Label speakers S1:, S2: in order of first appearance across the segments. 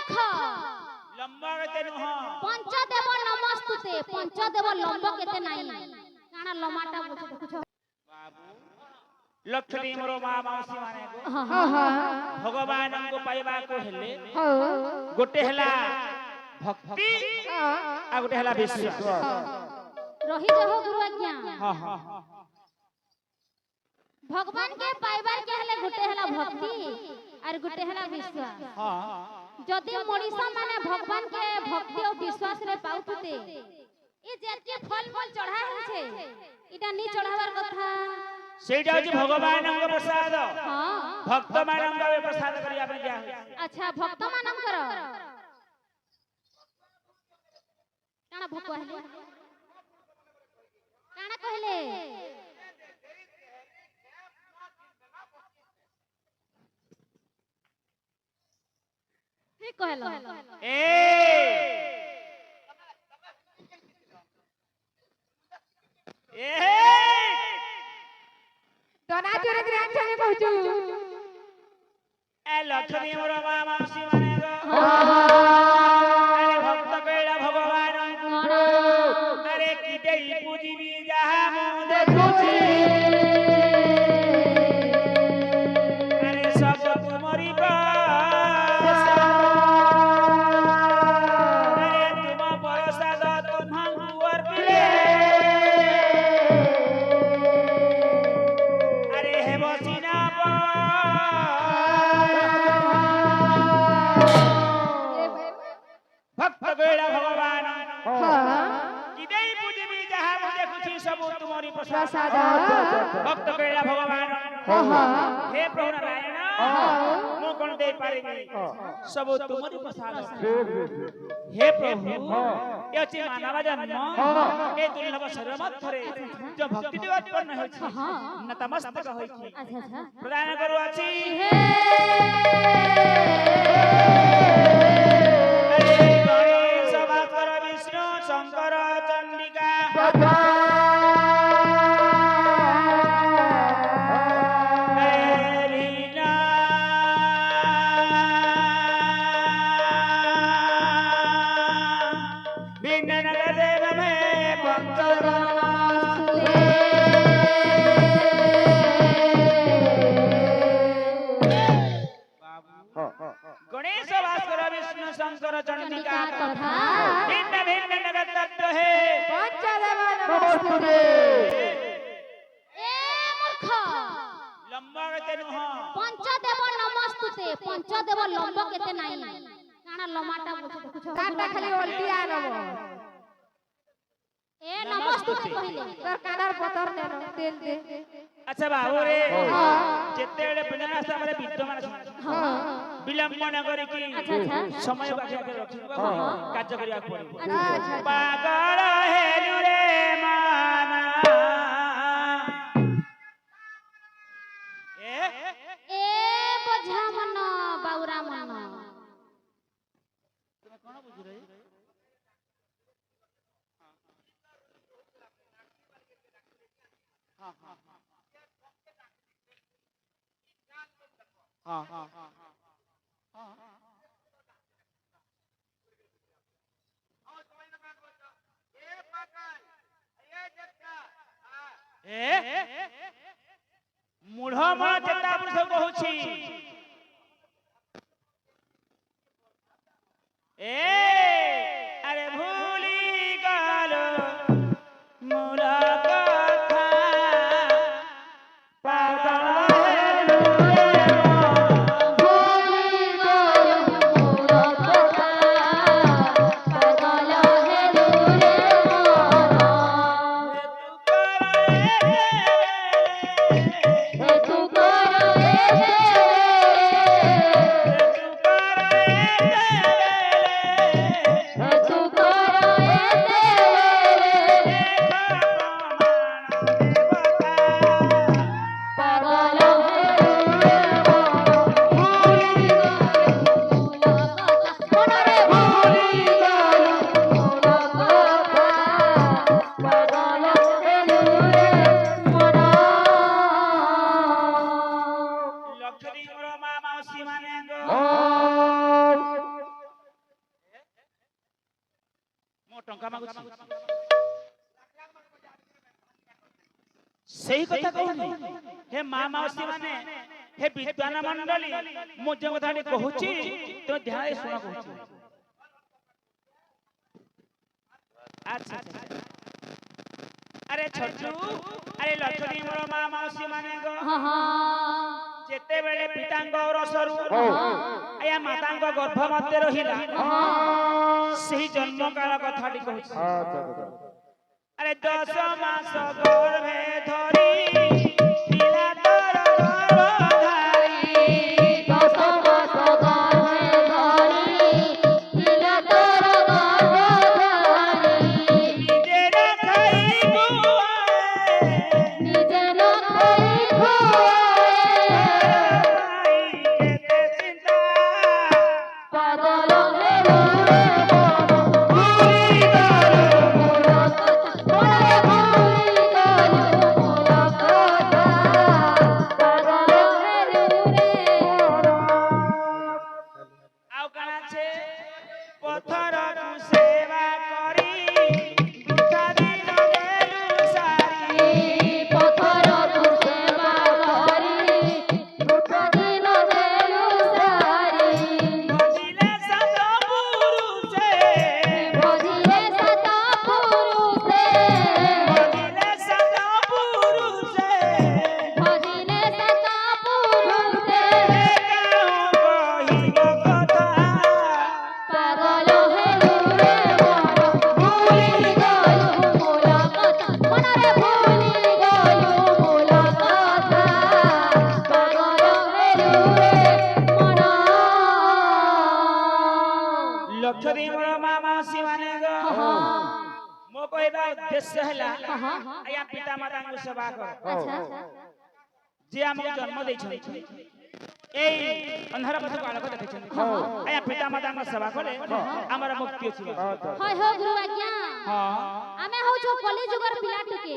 S1: मूर्ख
S2: लंबा केते नुह
S1: पंचदेव नमस्तुते पंचदेव लंबा केते नाही काना लमाटा बुझ देखुछ
S2: बाबू लक्ष्मी मोर मां माउसी माने को
S1: हां हां
S2: भगवान को पाइबा को हेले गोटे हला भक्ति आ गोटे हला विश्वास
S1: रही जहो गुरु आज्ञा
S2: हां हां
S1: भगवान के पाइबार के हले गुटे हला भक्ति और गुटे हला विश्वास
S2: हां
S1: जदि मनीषा माने भगवान के भक्ति और विश्वास रे पाउतते ए जेते फल फल चढ़ा है इटा नी चढ़ावर कथा
S2: सेटा होची भगवान को प्रसाद
S1: हां
S2: भक्त मानन को प्रसाद करिया पे दिया
S1: अच्छा भक्त मानन कर काना भक्त कहले काना कहले कहला
S2: ए
S3: दोना चोरे ग्राम छने कहू
S2: ए लक्ष्मी मोर मां माउसी माने को अरे भक्त कइला भगवान अरे किते पूजिबी जहा मु देखुछी अरे सब तुमरी
S3: प्रसाद
S2: भक्त कइला भगवान हे प्रभु नारायण मो कोन दे पारिबी सब तुमरी प्रसाद हे प्रभु यछि मानव जन्म ए दुर्लभ शरीर मध्यरे जो भक्ति देव उत्पन्न होछि नतमस्तक होछि प्रदान करू अछि अरे गणेश भास्कर विष्णु शंकर चंडिका गणेश भास्कर विष्णु शंकर चंडिका कथा भिन्न भिन्न नगर तत्व है
S3: पंचदेव नमस्ते
S1: ए मूर्ख
S2: लंबा केते नुह
S1: पंचदेव नमस्तुते पंचदेव लंबा केते नाही काना लमाटा बुझ देखुछ
S3: काटा खाली उल्टी आनबो
S1: ए नमस्तुते कहिले
S3: तोर कानार पतर ने तेल दे
S2: अच्छा बाबू रे जेते बेले बिना हमरे विद्यमान
S1: हां
S2: विलंब न करी की समय बाजा के रखी कार्य करिया पड़ी पागल हेलु रे माना
S1: ए बोझा मन बाउरा मन
S2: तुम कोन बुझ रही हां हां हां हां हां मूढ़ मन चेता पुरुष कहूछि ए अरे भूली गलो मूढ़ कथा पागल ଟଙ୍କା ମାଗୁଛି ସେଇ କଥା କହୁନି ହେ ମା ମାଉସୀ ମାନେ ହେ ବିଦ୍ୱାନ ମଣ୍ଡଳୀ ମୁଁ ଯେଉଁ କଥାଟି କହୁଛି ତୁମେ ଧ୍ୟାନରେ ଶୁଣ କହୁଛି ଆଚ୍ଛା ଆରେ ଛଟୁ ଆରେ ଲକ୍ଷ୍ମୀ ମୋର ମା ମାଉସୀ ମାନେ ଯେତେବେଳେ ପିତାଙ୍କ ରସରୁ ଆୟା ମାତାଙ୍କ ଗର୍ଭ ମଧ୍ୟରେ ରହିଲା ସେହି ଜନ୍ମ କାଳ କଥାଟି କହୁଛି अरे 10 मास गर्भे धरी पिला तोर गर्भधारी
S1: 10 मास गर्भे धरी पिला तोर गर्भधारी
S2: निजे न खाई खुआए
S1: निजे न खाई खुआए
S2: केते चिंता
S1: पागल हेलो
S2: पत्थर सेवा करी गुठा दिन देलु सारी
S1: पत्थर सेवा करी गुठा दिन देलु सारी
S2: भजिले सत पुरुषे
S1: भजिले सत पुरुषे
S2: भजिले सत पुरुषे
S1: भजिले सत पुरुषे
S2: कहिब कथा
S1: पागल हेलु रे मोर भूली गलु मूल कथा मनरे भूली गलु मूल कथा पागल हेलु रे मन
S2: लक्ष्मी मोर मा मासी माने गो मो कहबा उद्देश्य हैला आया पिता माता को सेवा कर
S1: अच्छा
S2: जे हमको जन्म दैछन এই अंधार पथ बालक देखछन आया पिता माता को सेवा करे हमर मुक्ति अछि
S1: হয় हो गुरु आज्ञा
S2: हां
S1: आमे हो जो कली जुगर पिला टुके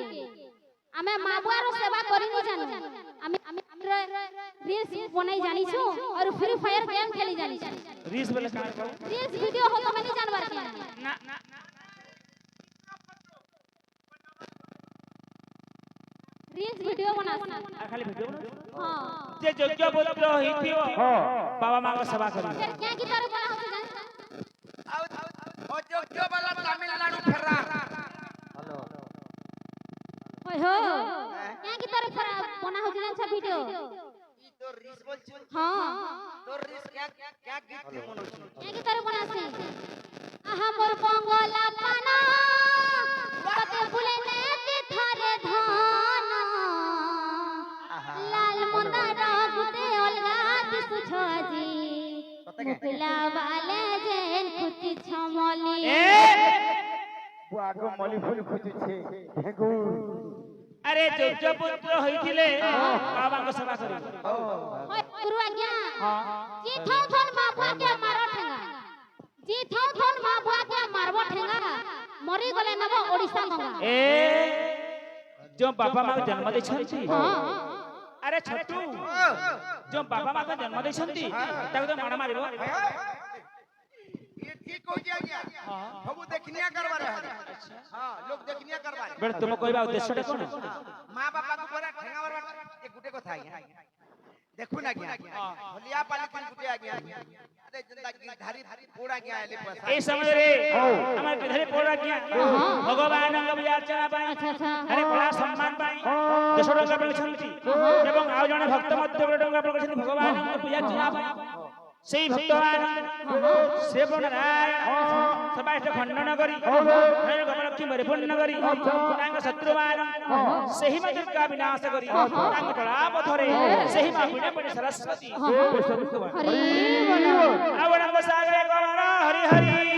S1: आमे मां बुआर सेवा करिनी जानु आमे हमरे रील्स बनाई जानी छु और फ्री फायर गेम खेली जानी छु
S2: रीस बेले का
S1: रील्स वीडियो हो तो मैं नहीं जानवर के
S2: ना
S1: रील्स वीडियो बना
S2: खाली वीडियो
S1: हां
S2: जे योग्य पुत्र होइथियो बाबा मां को सेवा करी
S1: फिर क्या की तरह बना हो जान
S4: ओ जो वाला तमिलनाडु फेरा हेलो
S1: होय हो क्या की तरह बना हो जान सब वीडियो
S4: ई तो रीस बोल छु
S1: हां
S4: तो रीस क्या गीत के मन छु
S1: क्या की तरह बना से आहा मोर बंगला पाना कते फुले ने ते थारे धान लाल मंदार गुटे अलगा दिसु छजी मुखला वाले जेन खुची छमली
S5: बुआगो मली फुल खुची छे हेगु
S2: अरे योग्य पुत्र होइथिले बाबा को सेवा करी
S1: होय गुरु आज्ञा जी थौ थन बाबा के मारो ठेंगा जी थौ थन बाबा के मारबो ठेंगा मरी गले नबो ओडिसा गंगा
S2: ए जो बाबा मां जन्म दैछंती
S1: हां
S2: अरे छटू जो बाबा मां को जन्म दैछंती ताको तो मार मारिबो
S4: ये ठीक हो गया सबू देखनिया करबारे हां लोग देखनिया करबारे
S2: बेटा तुम कहबा उद्देश्य कोन
S4: मां बापा को पूरा ठेंगा मारबा ये गुटे को था देखु ना गया होलिया पाली दिन गुटे आ गया अरे जिंदगी धारी पूरा गया आले पैसा
S2: ए समय रे हमर किधरे पोड़ा किया भगवान का विचार पाई
S1: अच्छा
S2: अरे बड़ा सम्मान पाई 10 टका प्रकछंती एवं आउ जने भक्त मध्य टका प्रकछंती भगवान का पूजा किया पाई सेई भक्तवान सेव नारायण सबाष्ट खंडन करी हरे गोपलक्ष्मी परिपूर्ण करी तांग शत्रुवान सेही मा दुर्गा विनाश करी तांग टळा पथरे सेही मा बिना पड़ी सरस्वती
S1: हरि बोलो
S2: आवडंग सागरे कमर हरि हरि